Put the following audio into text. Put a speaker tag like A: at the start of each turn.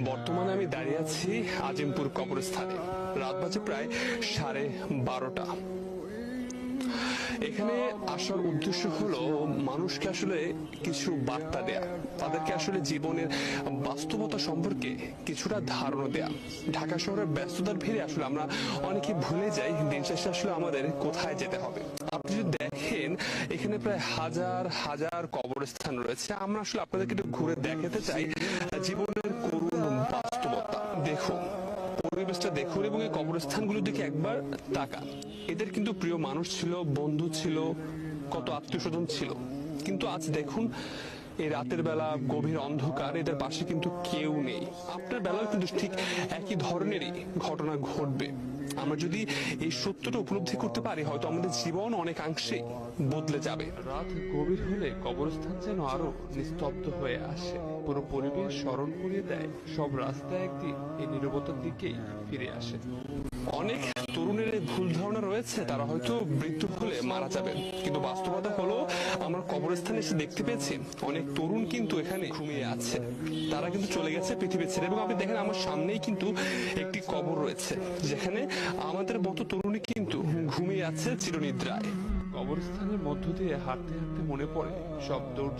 A: বর্তমানে আমি দাঁড়িয়ে আছি আজিমপুর কবরস্থানে। রাত বাজে প্রায় 12:30। এখানে আসার উদ্দেশ্য হলো মানুষকে আসলে কিছু বার্তা দেয়া, তাদেরকে আসলে জীবনের বাস্তবতা সম্পর্কে কিছুটা ধারণা দেয়া। ঢাকা শহরের ব্যস্ততার ভিড়ে আসলে আমরা অনেকে ভুলে যাই দিন শেষে আসলে আমাদের কোথায় যেতে হবে। আপনি যদি দেখেন এখানে প্রায় হাজার হাজার কবরস্থান রয়েছে। আমরা আসলে আপনাদেরকে একটু ঘুরে দেখাতে চাই জীবনের করুণ বাস্তবতা। দেখুন, পরিবেশটা দেখুন এবং এই কবরস্থানগুলোর দিকে একবার তাকান। এদের কিন্তু প্রিয় মানুষ ছিল, বন্ধু ছিল, কত আত্মীয় স্বজন ছিল, কিন্তু আজ দেখুন এই রাতের বেলা গভীর অন্ধকার, এদের পাশে কিন্তু কেউ নেই। আপনার বেলাও কিন্তু ঠিক একই ধরনেরই ঘটনা ঘটবে। আমরা যদি এই সত্যটা উপলব্ধি করতে পারি, হয়তো আমাদের জীবন অনেকাংশে বদলে যাবে। রাত গভীর হলে কবরস্থান যেন আরো নিস্তব্ধ হয়ে আসে। পুরো পরিবেশ স্মরণ করিয়ে দেয় সব রাস্তা একদিন এই নীরবতার দিকেই ফিরে আসে। অনেক তরুণের ভুল ধারণা রয়েছে তারা হয়তো মৃত্যু হলে মারা যাবেন, কিন্তু বাস্তবতা হলো আমরা কবরস্থানে এসে দেখতে পেয়েছি অনেক তরুণ কিন্তু এখানে ঘুমিয়ে আছে। তারা কিন্তু চলে গেছে পৃথিবী ছেড়ে। এবং আপনি দেখেন আমার সামনেই কিন্তু একটি কবর রয়েছে যেখানে আমাদের মতো তরুণী কিন্তু ঘুমিয়ে আছে চিরনিদ্রায়। কবরস্থানের মধ্য দিয়ে হাঁটতে হাঁটতে মনে পড়ে সব দৌড়